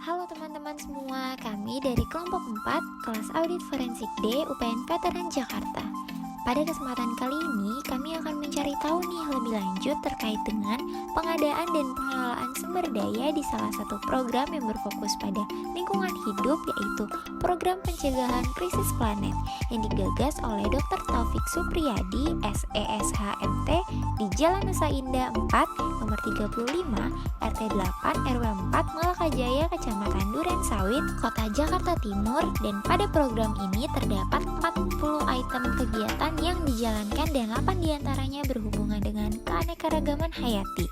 Halo teman-teman semua, kami dari kelompok 4 kelas Audit Forensik D UPN Veteran Jakarta. Pada kesempatan kali ini, kami akan mencari tahu nih lebih lanjut terkait dengan pengadaan dan pengelolaan sumber daya di salah satu program yang berfokus pada lingkungan hidup, yaitu Program Pencegahan Krisis Planet yang digagas oleh Dr. Taufik Supriyadi, SESHMT di Jalan Nusa Indah 4, nomor 35, RT 8, RW 4, Malakajaya, Kecamatan Duren Sawit, Kota Jakarta Timur. Dan pada program ini terdapat 40 item kegiatan yang dijalankan dan 8 diantaranya berhubungan dengan keanekaragaman hayati.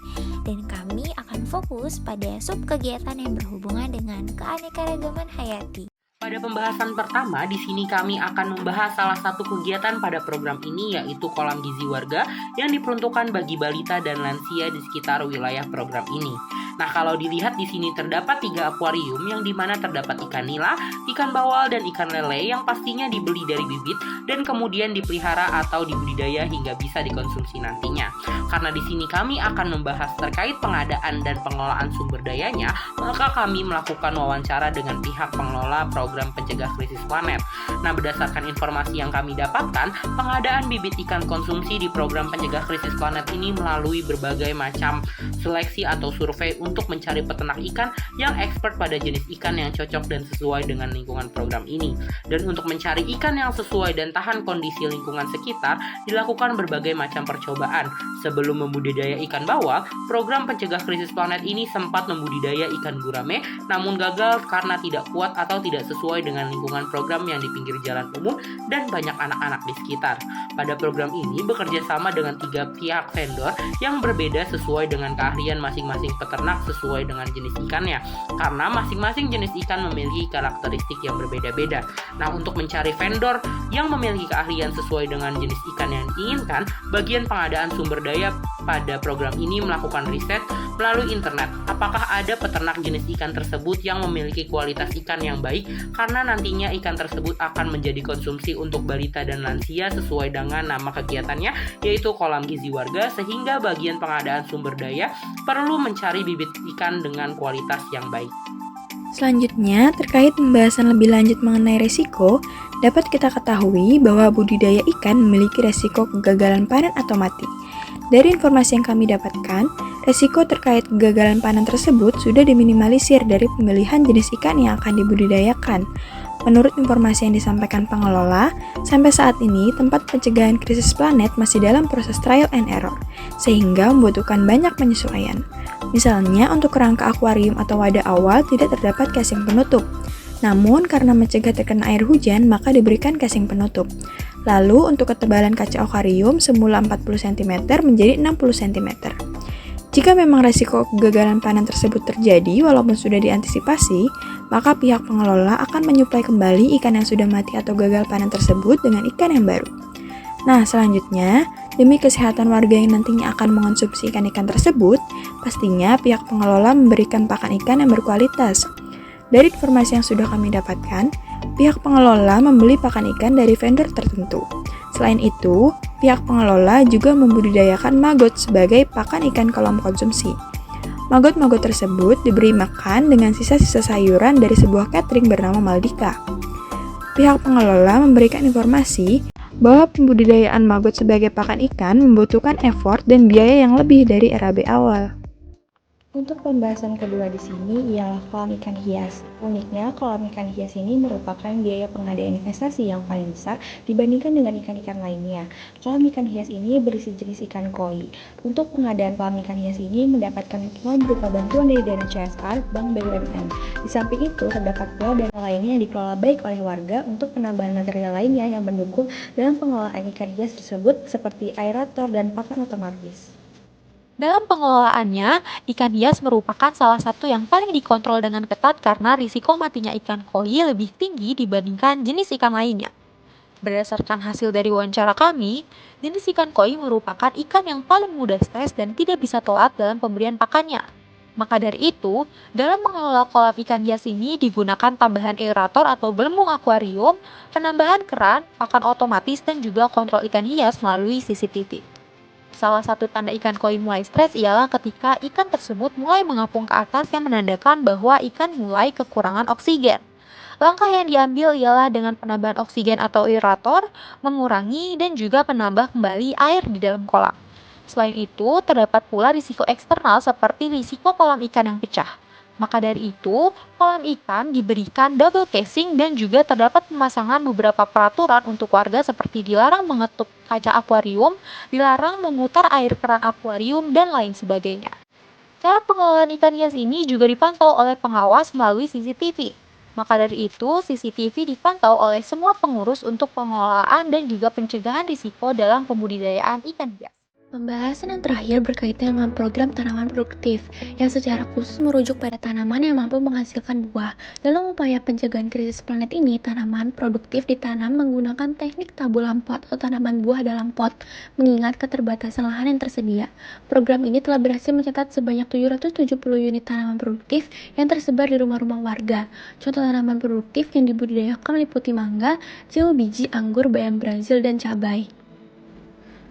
Dan kami akan fokus pada sub kegiatan yang berhubungan dengan keanekaragaman hayati. Pada pembahasan pertama, di sini kami akan membahas salah satu kegiatan pada program ini, yaitu kolam gizi warga yang diperuntukkan bagi balita dan lansia di sekitar wilayah program ini. Nah, kalau dilihat di sini terdapat 3 akuarium yang dimana terdapat ikan nila, ikan bawal, dan ikan lele yang pastinya dibeli dari bibit dan kemudian dipelihara atau dibudidaya hingga bisa dikonsumsi nantinya. Karena di sini kami akan membahas terkait pengadaan dan pengelolaan sumber dayanya, maka kami melakukan wawancara dengan pihak pengelola program pencegah krisis planet. Nah, berdasarkan informasi yang kami dapatkan, pengadaan bibit ikan konsumsi di program pencegah krisis planet ini melalui berbagai macam seleksi atau survei untuk mencari peternak ikan yang expert pada jenis ikan yang cocok dan sesuai dengan lingkungan program ini. Dan untuk mencari ikan yang sesuai dan tahan kondisi lingkungan sekitar, dilakukan berbagai macam percobaan. Sebelum membudidaya ikan bawal, program pencegah krisis planet ini sempat membudidaya ikan gurame, namun gagal karena tidak kuat atau tidak sesuai dengan lingkungan program yang di pinggir jalan umum dan banyak anak-anak di sekitar. Pada program ini bekerja sama dengan 3 pihak vendor yang berbeda sesuai dengan keahlian masing-masing peternak sesuai dengan jenis ikannya, karena masing-masing jenis ikan memiliki karakteristik yang berbeda-beda. Nah, untuk mencari vendor yang memiliki keahlian sesuai dengan jenis ikan yang diinginkan, bagian pengadaan sumber daya pada program ini melakukan riset melalui internet. Apakah ada peternak jenis ikan tersebut yang memiliki kualitas ikan yang baik, karena nantinya ikan tersebut akan menjadi konsumsi untuk balita dan lansia sesuai dengan nama kegiatannya, yaitu kolam gizi warga, sehingga bagian pengadaan sumber daya perlu mencari bibit ikan dengan kualitas yang baik. Selanjutnya, terkait pembahasan lebih lanjut mengenai resiko, dapat kita ketahui bahwa budidaya ikan memiliki resiko kegagalan panen atau mati. Dari informasi yang kami dapatkan, resiko terkait kegagalan panen tersebut sudah diminimalisir dari pemilihan jenis ikan yang akan dibudidayakan. Menurut informasi yang disampaikan pengelola, sampai saat ini tempat pencegahan krisis planet masih dalam proses trial and error, sehingga membutuhkan banyak penyesuaian. Misalnya, untuk kerangka akuarium atau wadah awal tidak terdapat casing penutup. Namun, karena mencegah terkena air hujan, maka diberikan casing penutup. Lalu, untuk ketebalan kaca akuarium semula 40 cm menjadi 60 cm. Jika memang resiko kegagalan panen tersebut terjadi walaupun sudah diantisipasi, maka pihak pengelola akan menyuplai kembali ikan yang sudah mati atau gagal panen tersebut dengan ikan yang baru. Nah, selanjutnya, demi kesehatan warga yang nantinya akan mengonsumsi ikan-ikan tersebut, pastinya pihak pengelola memberikan pakan ikan yang berkualitas. Dari informasi yang sudah kami dapatkan, pihak pengelola membeli pakan ikan dari vendor tertentu. Selain itu, pihak pengelola juga membudidayakan maggot sebagai pakan ikan kolam konsumsi. Maggot-maggot tersebut diberi makan dengan sisa-sisa sayuran dari sebuah catering bernama Maldika. Pihak pengelola memberikan informasi bahwa pembudidayaan maggot sebagai pakan ikan membutuhkan effort dan biaya yang lebih dari RAB awal. Untuk pembahasan kedua di sini ialah kolam ikan hias. Uniknya, kolam ikan hias ini merupakan biaya pengadaan investasi yang paling besar dibandingkan dengan ikan-ikan lainnya. Kolam ikan hias ini berisi jenis ikan koi. Untuk pengadaan kolam ikan hias ini mendapatkan dukungan berupa bantuan dari dana CSR, Bank BUMN. Di samping itu, terdapat pula dana lainnya yang dikelola baik oleh warga untuk penambahan material lainnya yang mendukung dalam pengelolaan ikan hias tersebut seperti aerator dan pakan otomatis. Dalam pengelolaannya, ikan hias merupakan salah satu yang paling dikontrol dengan ketat karena risiko matinya ikan koi lebih tinggi dibandingkan jenis ikan lainnya. Berdasarkan hasil dari wawancara kami, jenis ikan koi merupakan ikan yang paling mudah stres dan tidak bisa telat dalam pemberian pakannya. Maka dari itu, dalam mengelola kolam ikan hias ini digunakan tambahan aerator atau belembung akuarium, penambahan keran, pakan otomatis, dan juga kontrol ikan hias melalui CCTV. Salah satu tanda ikan koi mulai stres ialah ketika ikan tersebut mulai mengapung ke atas yang menandakan bahwa ikan mulai kekurangan oksigen. Langkah yang diambil ialah dengan penambahan oksigen atau aerator, mengurangi dan juga menambah kembali air di dalam kolam. Selain itu, terdapat pula risiko eksternal seperti risiko kolam ikan yang pecah. Maka dari itu, kolam ikan diberikan double casing dan juga terdapat pemasangan beberapa peraturan untuk warga seperti dilarang mengetuk kaca akuarium, dilarang memutar air keran akuarium, dan lain sebagainya. Cara pengelolaan ikan hias ini juga dipantau oleh pengawas melalui CCTV. Maka dari itu, CCTV dipantau oleh semua pengurus untuk pengelolaan dan juga pencegahan risiko dalam pembudidayaan ikan hias. Pembahasan yang terakhir berkaitan dengan program tanaman produktif, yang secara khusus merujuk pada tanaman yang mampu menghasilkan buah. Dalam upaya pencegahan krisis planet ini, tanaman produktif ditanam menggunakan teknik tabulam pot atau tanaman buah dalam pot, mengingat keterbatasan lahan yang tersedia. Program ini telah berhasil mencatat sebanyak 770 unit tanaman produktif yang tersebar di rumah-rumah warga. Contoh tanaman produktif yang dibudidayakan meliputi mangga, jeruk biji, anggur, bayam Brazil, dan cabai.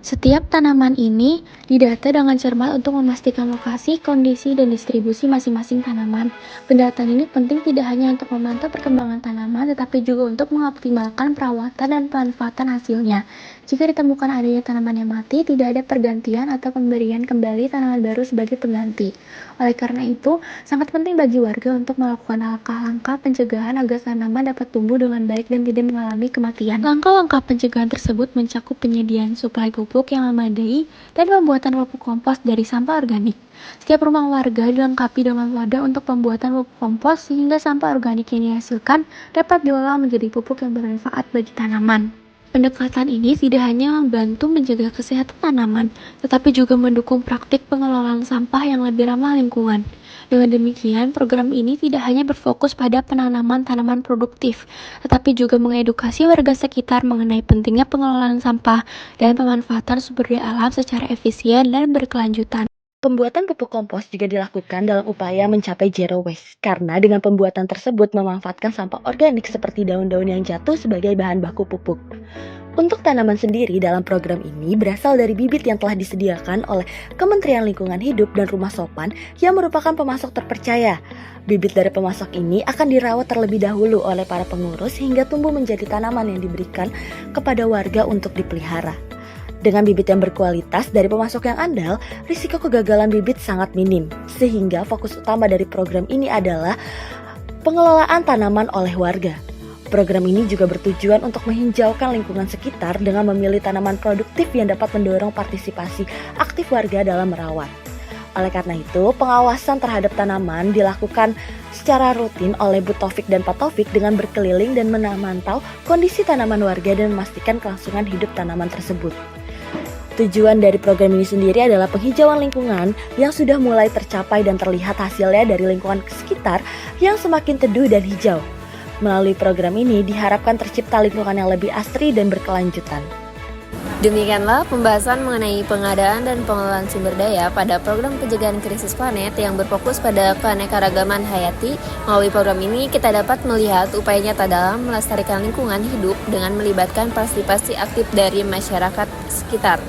Setiap tanaman ini didata dengan cermat untuk memastikan lokasi, kondisi, dan distribusi masing-masing tanaman. Pendataan ini penting tidak hanya untuk memantau perkembangan tanaman, tetapi juga untuk mengoptimalkan perawatan dan pemanfaatan hasilnya. Jika ditemukan adanya tanaman yang mati, tidak ada pergantian atau pemberian kembali tanaman baru sebagai pengganti. Oleh karena itu, sangat penting bagi warga untuk melakukan langkah-langkah pencegahan agar tanaman dapat tumbuh dengan baik dan tidak mengalami kematian. Langkah-langkah pencegahan tersebut mencakup penyediaan suplai pupuk yang memadai dan pembuatan pupuk kompos dari sampah organik. Setiap rumah warga dilengkapi dengan wadah untuk pembuatan pupuk kompos sehingga sampah organik yang dihasilkan dapat diolah menjadi pupuk yang bermanfaat bagi tanaman. Pendekatan ini tidak hanya membantu menjaga kesehatan tanaman, tetapi juga mendukung praktik pengelolaan sampah yang lebih ramah lingkungan. Dengan demikian, program ini tidak hanya berfokus pada penanaman tanaman produktif, tetapi juga mengedukasi warga sekitar mengenai pentingnya pengelolaan sampah dan pemanfaatan sumber daya alam secara efisien dan berkelanjutan. Pembuatan pupuk kompos juga dilakukan dalam upaya mencapai zero waste, karena dengan pembuatan tersebut memanfaatkan sampah organik seperti daun-daun yang jatuh sebagai bahan baku pupuk. Untuk tanaman sendiri dalam program ini berasal dari bibit yang telah disediakan oleh Kementerian Lingkungan Hidup dan Rumah Sopan yang merupakan pemasok terpercaya. Bibit dari pemasok ini akan dirawat terlebih dahulu oleh para pengurus hingga tumbuh menjadi tanaman yang diberikan kepada warga untuk dipelihara. Dengan bibit yang berkualitas dari pemasok yang andal, risiko kegagalan bibit sangat minim. Sehingga fokus utama dari program ini adalah pengelolaan tanaman oleh warga. Program ini juga bertujuan untuk menghijaukan lingkungan sekitar dengan memilih tanaman produktif yang dapat mendorong partisipasi aktif warga dalam merawat. Oleh karena itu, pengawasan terhadap tanaman dilakukan secara rutin oleh Bu Taufik dan Pak Taufik dengan berkeliling dan memantau kondisi tanaman warga dan memastikan kelangsungan hidup tanaman tersebut. Tujuan dari program ini sendiri adalah penghijauan lingkungan yang sudah mulai tercapai dan terlihat hasilnya dari lingkungan sekitar yang semakin teduh dan hijau. Melalui program ini diharapkan tercipta lingkungan yang lebih asri dan berkelanjutan. Demikianlah pembahasan mengenai pengadaan dan pengelolaan sumber daya pada program pencegahan krisis planet yang berfokus pada keanekaragaman hayati. Melalui program ini kita dapat melihat upaya nyata dalam melestarikan lingkungan hidup dengan melibatkan partisipasi aktif dari masyarakat sekitar.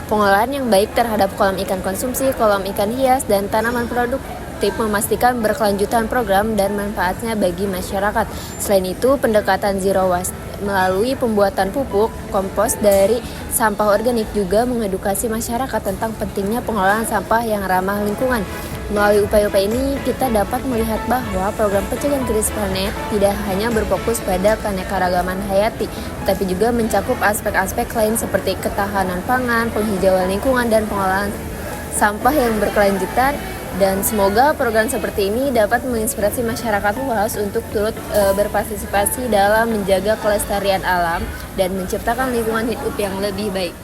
Pengelolaan yang baik terhadap kolam ikan konsumsi, kolam ikan hias, dan tanaman produktif memastikan berkelanjutan program dan manfaatnya bagi masyarakat. Selain itu, pendekatan zero waste melalui pembuatan pupuk kompos dari sampah organik juga mengedukasi masyarakat tentang pentingnya pengelolaan sampah yang ramah lingkungan. Melalui upaya-upaya ini, kita dapat melihat bahwa program pencegahan krisis planet tidak hanya berfokus pada keanekaragaman hayati, tapi juga mencakup aspek-aspek lain seperti ketahanan pangan, penghijauan lingkungan, dan pengelolaan sampah yang berkelanjutan. Dan semoga program seperti ini dapat menginspirasi masyarakat luas untuk turut berpartisipasi dalam menjaga kelestarian alam dan menciptakan lingkungan hidup yang lebih baik.